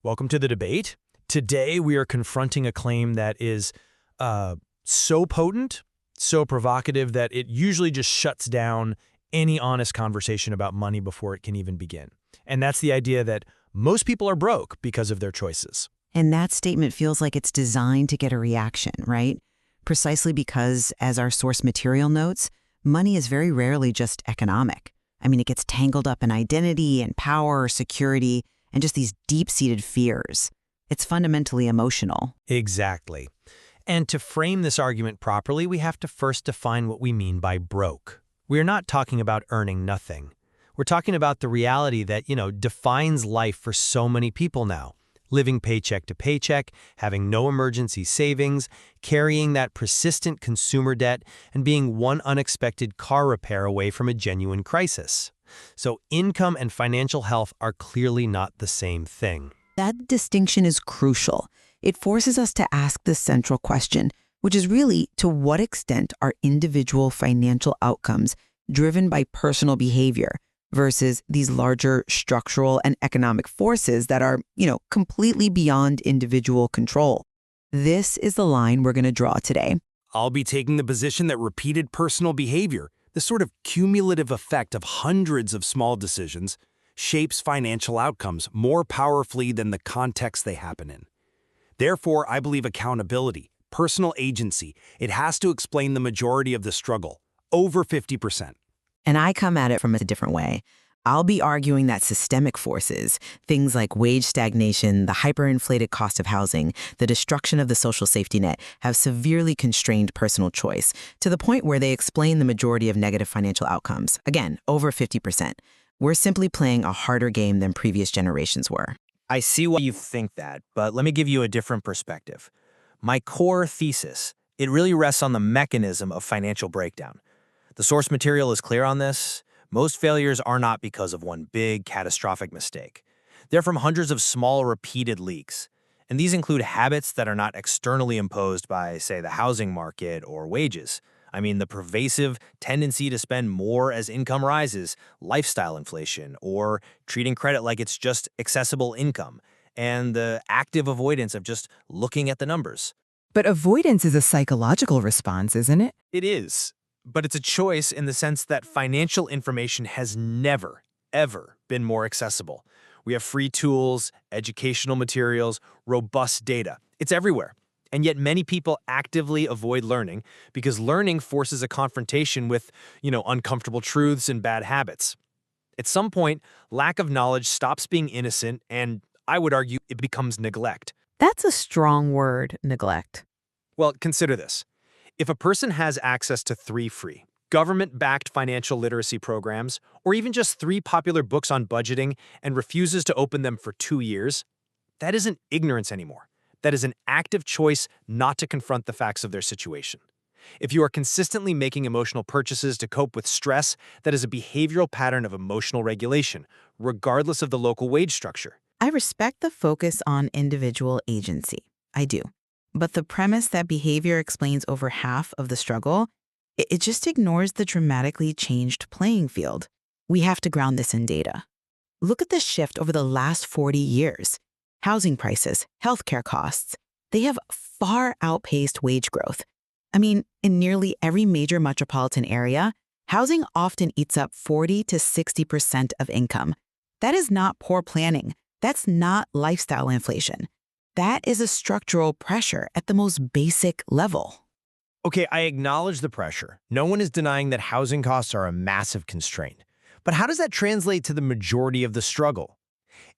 Welcome to the debate. Today we are confronting a claim that is so potent, so provocative that it usually just shuts down any honest conversation about money before it can even begin. And that's the idea that most people are broke because of their choices. And that statement feels like it's designed to get a reaction, right? Precisely because, as our source material notes, money is very rarely just economic. I mean, it gets tangled up in identity and power, security, and just these deep-seated fears. It's fundamentally emotional. Exactly. And to frame this argument properly, we have to first define what we mean by broke. We're not talking about earning nothing. We're talking about the reality that, defines life for so many people now. Living paycheck to paycheck, having no emergency savings, carrying that persistent consumer debt, and being one unexpected car repair away from a genuine crisis. So income and financial health are clearly not the same thing. That distinction is crucial. It forces us to ask the central question, which is really, to what extent are individual financial outcomes driven by personal behavior versus these larger structural and economic forces that are, completely beyond individual control. This is the line we're going to draw today. I'll be taking the position that repeated personal behavior, the sort of cumulative effect of hundreds of small decisions, shapes financial outcomes more powerfully than the context they happen in. Therefore, I believe accountability, personal agency, it has to explain the majority of the struggle, over 50%. And I come at it from a different way. I'll be arguing that systemic forces, things like wage stagnation, the hyperinflated cost of housing, the destruction of the social safety net, have severely constrained personal choice to the point where they explain the majority of negative financial outcomes. Again, over 50%. We're simply playing a harder game than previous generations were. I see why you think that, but let me give you a different perspective. My core thesis, it really rests on the mechanism of financial breakdown. The source material is clear on this. Most failures are not because of one big, catastrophic mistake. They're from hundreds of small, repeated leaks. And these include habits that are not externally imposed by, say, the housing market or wages. I mean, the pervasive tendency to spend more as income rises, lifestyle inflation, or treating credit like it's just accessible income, and the active avoidance of just looking at the numbers. But avoidance is a psychological response, isn't it? It is. But it's a choice in the sense that financial information has never, ever been more accessible. We have free tools, educational materials, robust data. It's everywhere. And yet many people actively avoid learning because learning forces a confrontation with, uncomfortable truths and bad habits. At some point, lack of knowledge stops being innocent, and I would argue it becomes neglect. That's a strong word, neglect. Well, consider this. If a person has access to 3 free, government-backed financial literacy programs, or even just 3 popular books on budgeting and refuses to open them for 2 years, that isn't ignorance anymore. That is an active choice not to confront the facts of their situation. If you are consistently making emotional purchases to cope with stress, that is a behavioral pattern of emotional regulation, regardless of the local wage structure. I respect the focus on individual agency. I do. But the premise that behavior explains over half of the struggle, it just ignores the dramatically changed playing field. We have to ground this in data. Look at the shift over the last 40 years. Housing prices, healthcare costs, they have far outpaced wage growth. I mean, in nearly every major metropolitan area, housing often eats up 40 to 60% of income. That is not poor planning. That's not lifestyle inflation. That is a structural pressure at the most basic level. Okay, I acknowledge the pressure. No one is denying that housing costs are a massive constraint. But how does that translate to the majority of the struggle?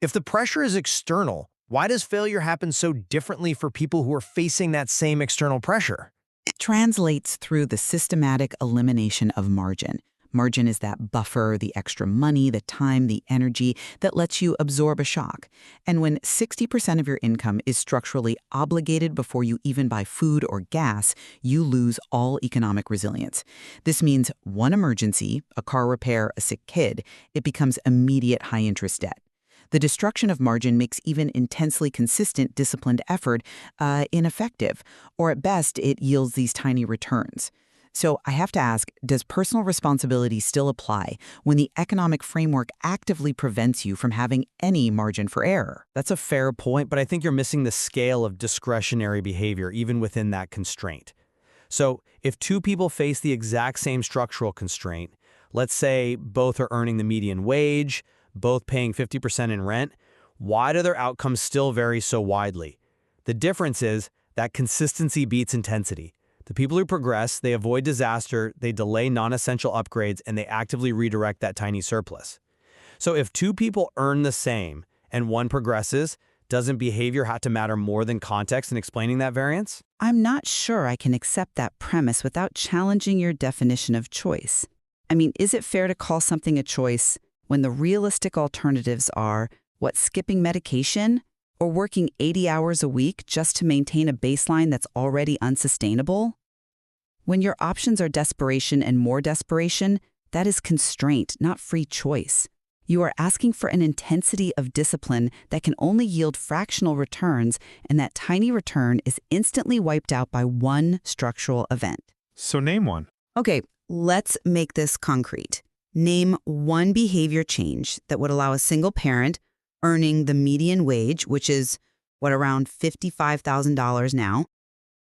If the pressure is external, why does failure happen so differently for people who are facing that same external pressure? It translates through the systematic elimination of margin. Margin is that buffer, the extra money, the time, the energy that lets you absorb a shock. And when 60% of your income is structurally obligated before you even buy food or gas, you lose all economic resilience. This means one emergency, a car repair, a sick kid, it becomes immediate high-interest debt. The destruction of margin makes even intensely consistent, disciplined effort ineffective, or at best, it yields these tiny returns. So I have to ask, does personal responsibility still apply when the economic framework actively prevents you from having any margin for error? That's a fair point, but I think you're missing the scale of discretionary behavior even within that constraint. So if two people face the exact same structural constraint, let's say both are earning the median wage, both paying 50% in rent, why do their outcomes still vary so widely? The difference is that consistency beats intensity. The people who progress, they avoid disaster, they delay non-essential upgrades, and they actively redirect that tiny surplus. So if two people earn the same and one progresses, doesn't behavior have to matter more than context in explaining that variance? I'm not sure I can accept that premise without challenging your definition of choice. I mean, is it fair to call something a choice when the realistic alternatives are, skipping medication or working 80 hours a week just to maintain a baseline that's already unsustainable? When your options are desperation and more desperation, that is constraint, not free choice. You are asking for an intensity of discipline that can only yield fractional returns, and that tiny return is instantly wiped out by one structural event. So name one. Okay, let's make this concrete. Name one behavior change that would allow a single parent earning the median wage, which is, around $55,000 now,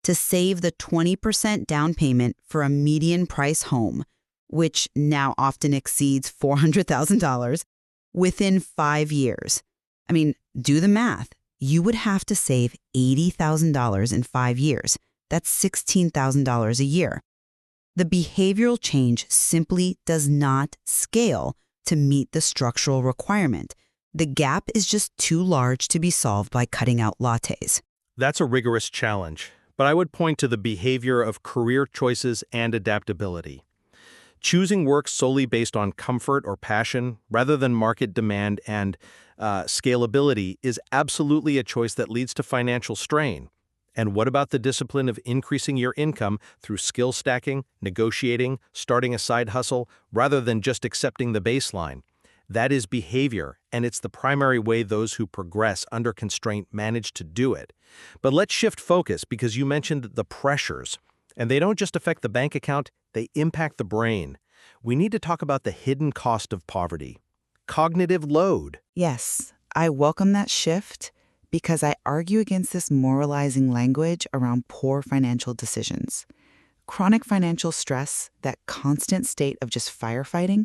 to save the 20% down payment for a median price home, which now often exceeds $400,000, within 5 years. I mean, do the math. You would have to save $80,000 in 5 years. That's $16,000 a year. The behavioral change simply does not scale to meet the structural requirement. The gap is just too large to be solved by cutting out lattes. That's a rigorous challenge, but I would point to the behavior of career choices and adaptability. Choosing work solely based on comfort or passion rather than market demand and scalability is absolutely a choice that leads to financial strain. And what about the discipline of increasing your income through skill stacking, negotiating, starting a side hustle, rather than just accepting the baseline? That is behavior, and it's the primary way those who progress under constraint manage to do it. But let's shift focus because you mentioned the pressures. And they don't just affect the bank account, they impact the brain. We need to talk about the hidden cost of poverty. Cognitive load. Yes, I welcome that shift because I argue against this moralizing language around poor financial decisions. Chronic financial stress, that constant state of just firefighting,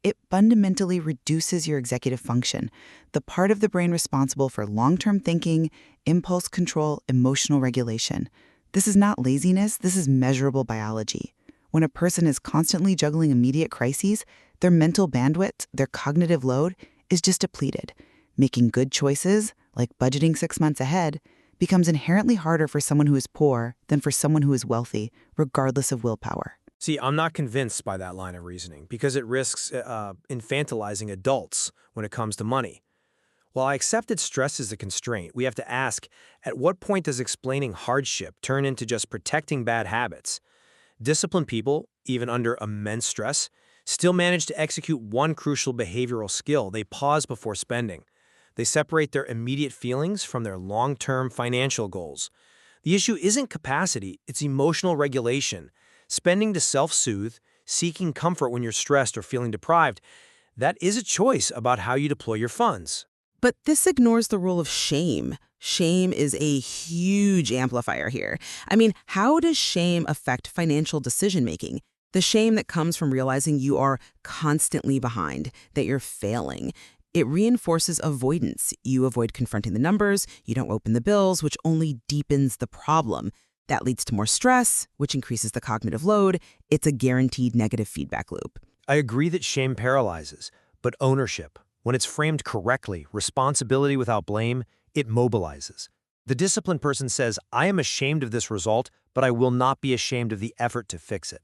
it fundamentally reduces your executive function, the part of the brain responsible for long-term thinking, impulse control, emotional regulation. This is not laziness, this is measurable biology. When a person is constantly juggling immediate crises, their mental bandwidth, their cognitive load, is just depleted. Making good choices, like budgeting 6 months ahead, becomes inherently harder for someone who is poor than for someone who is wealthy, regardless of willpower. See, I'm not convinced by that line of reasoning because it risks infantilizing adults when it comes to money. While I accepted stress as a constraint, we have to ask, at what point does explaining hardship turn into just protecting bad habits? Disciplined people, even under immense stress, still manage to execute one crucial behavioral skill. They pause before spending. They separate their immediate feelings from their long-term financial goals. The issue isn't capacity, it's emotional regulation. Spending to self-soothe, seeking comfort when you're stressed or feeling deprived, that is a choice about how you deploy your funds. But this ignores the role of shame. Shame is a huge amplifier here. I mean, how does shame affect financial decision-making? The shame that comes from realizing you are constantly behind, that you're failing. It reinforces avoidance. You avoid confronting the numbers, you don't open the bills, which only deepens the problem. That leads to more stress, which increases the cognitive load. It's a guaranteed negative feedback loop. I agree that shame paralyzes, but ownership, when it's framed correctly, responsibility without blame, it mobilizes. The disciplined person says, I am ashamed of this result, but I will not be ashamed of the effort to fix it.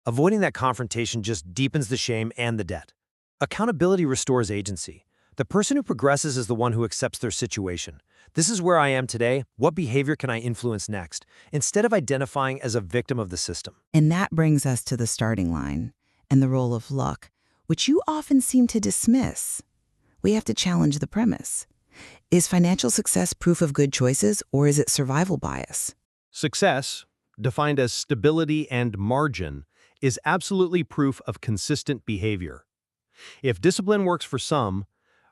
Avoiding that confrontation just deepens the shame and the debt. Accountability restores agency. The person who progresses is the one who accepts their situation. This is where I am today. What behavior can I influence next? Instead of identifying as a victim of the system. And that brings us to the starting line and the role of luck, which you often seem to dismiss. We have to challenge the premise. Is financial success proof of good choices, or is it survival bias? Success, defined as stability and margin, is absolutely proof of consistent behavior. If discipline works for some,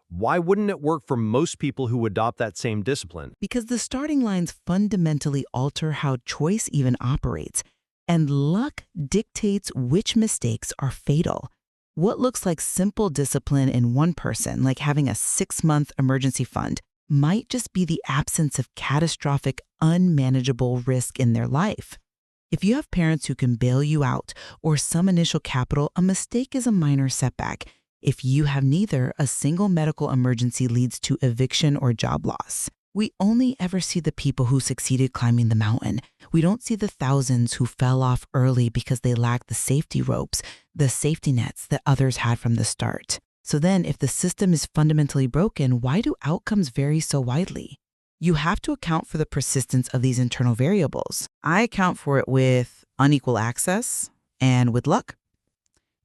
why wouldn't it work for most people who adopt that same discipline? Because the starting lines fundamentally alter how choice even operates, and luck dictates which mistakes are fatal. What looks like simple discipline in one person, like having a 6-month emergency fund, might just be the absence of catastrophic, unmanageable risk in their life. If you have parents who can bail you out or some initial capital, a mistake is a minor setback. If you have neither, a single medical emergency leads to eviction or job loss. We only ever see the people who succeeded climbing the mountain. We don't see the thousands who fell off early because they lacked the safety ropes, the safety nets that others had from the start. So then, if the system is fundamentally broken, why do outcomes vary so widely? You have to account for the persistence of these internal variables. I account for it with unequal access and with luck.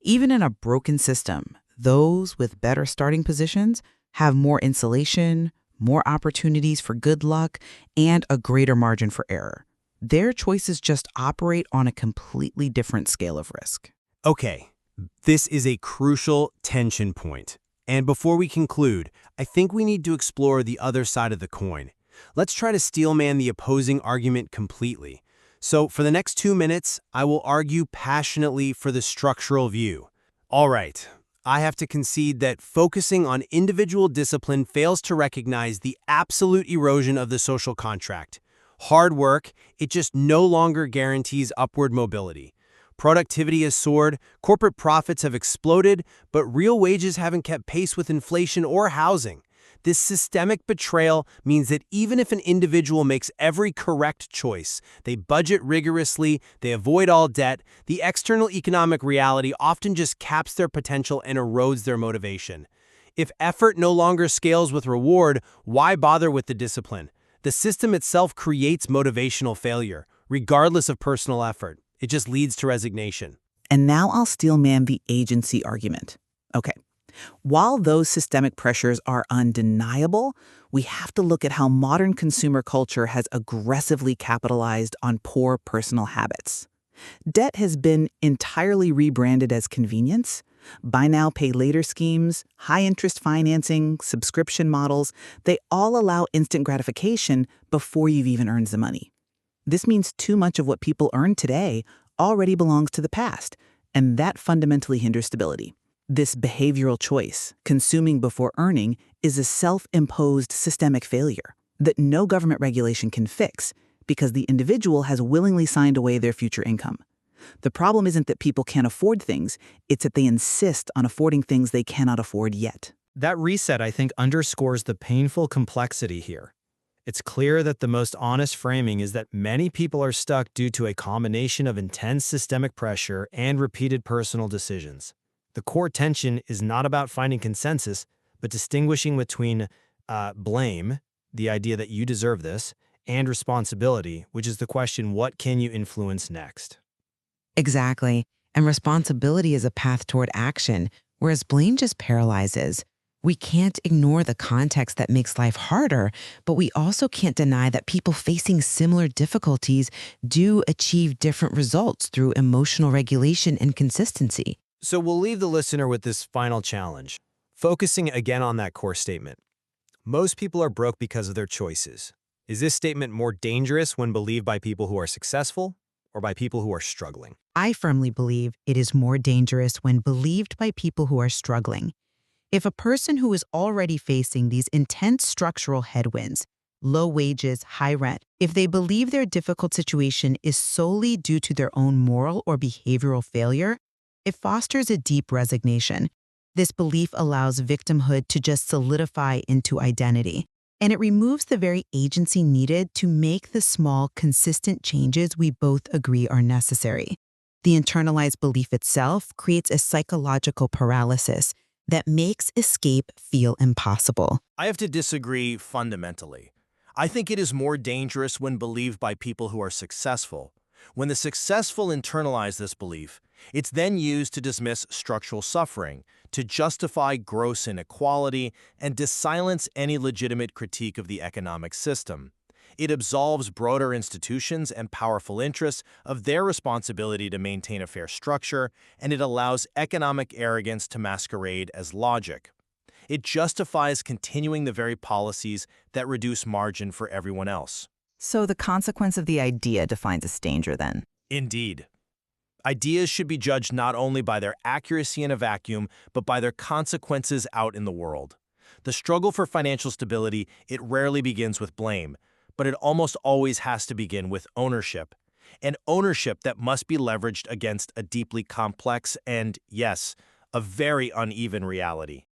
Even in a broken system, those with better starting positions have more insulation, more opportunities for good luck, and a greater margin for error. Their choices just operate on a completely different scale of risk. Okay, this is a crucial tension point. And before we conclude, I think we need to explore the other side of the coin. Let's try to steelman the opposing argument completely. So for the next 2 minutes, I will argue passionately for the structural view. All right, I have to concede that focusing on individual discipline fails to recognize the absolute erosion of the social contract. Hard work, it just no longer guarantees upward mobility. Productivity has soared, corporate profits have exploded, but real wages haven't kept pace with inflation or housing. This systemic betrayal means that even if an individual makes every correct choice, they budget rigorously, they avoid all debt, the external economic reality often just caps their potential and erodes their motivation. If effort no longer scales with reward, why bother with the discipline? The system itself creates motivational failure, regardless of personal effort. It just leads to resignation. And now I'll steelman the agency argument. Okay. While those systemic pressures are undeniable, we have to look at how modern consumer culture has aggressively capitalized on poor personal habits. Debt has been entirely rebranded as convenience. Buy now, pay later schemes, high-interest financing, subscription models, they all allow instant gratification before you've even earned the money. This means too much of what people earn today already belongs to the past, and that fundamentally hinders stability. This behavioral choice, consuming before earning, is a self-imposed systemic failure that no government regulation can fix because the individual has willingly signed away their future income. The problem isn't that people can't afford things, it's that they insist on affording things they cannot afford yet. That reset, I think, underscores the painful complexity here. It's clear that the most honest framing is that many people are stuck due to a combination of intense systemic pressure and repeated personal decisions. The core tension is not about finding consensus, but distinguishing between blame, the idea that you deserve this, and responsibility, which is the question, what can you influence next? Exactly. And responsibility is a path toward action, whereas blame just paralyzes. We can't ignore the context that makes life harder, but we also can't deny that people facing similar difficulties do achieve different results through emotional regulation and consistency. So we'll leave the listener with this final challenge, focusing again on that core statement. Most people are broke because of their choices. Is this statement more dangerous when believed by people who are successful or by people who are struggling? I firmly believe it is more dangerous when believed by people who are struggling. If a person who is already facing these intense structural headwinds, low wages, high rent, if they believe their difficult situation is solely due to their own moral or behavioral failure, it fosters a deep resignation. This belief allows victimhood to just solidify into identity, and it removes the very agency needed to make the small, consistent changes we both agree are necessary. The internalized belief itself creates a psychological paralysis that makes escape feel impossible. I have to disagree fundamentally. I think it is more dangerous when believed by people who are successful. When the successful internalize this belief, it's then used to dismiss structural suffering, to justify gross inequality, and to silence any legitimate critique of the economic system. It absolves broader institutions and powerful interests of their responsibility to maintain a fair structure, and it allows economic arrogance to masquerade as logic. It justifies continuing the very policies that reduce margin for everyone else. So the consequence of the idea defines its danger then. Indeed. Ideas should be judged not only by their accuracy in a vacuum, but by their consequences out in the world. The struggle for financial stability, it rarely begins with blame, but it almost always has to begin with ownership. An ownership that must be leveraged against a deeply complex and, yes, a very uneven reality.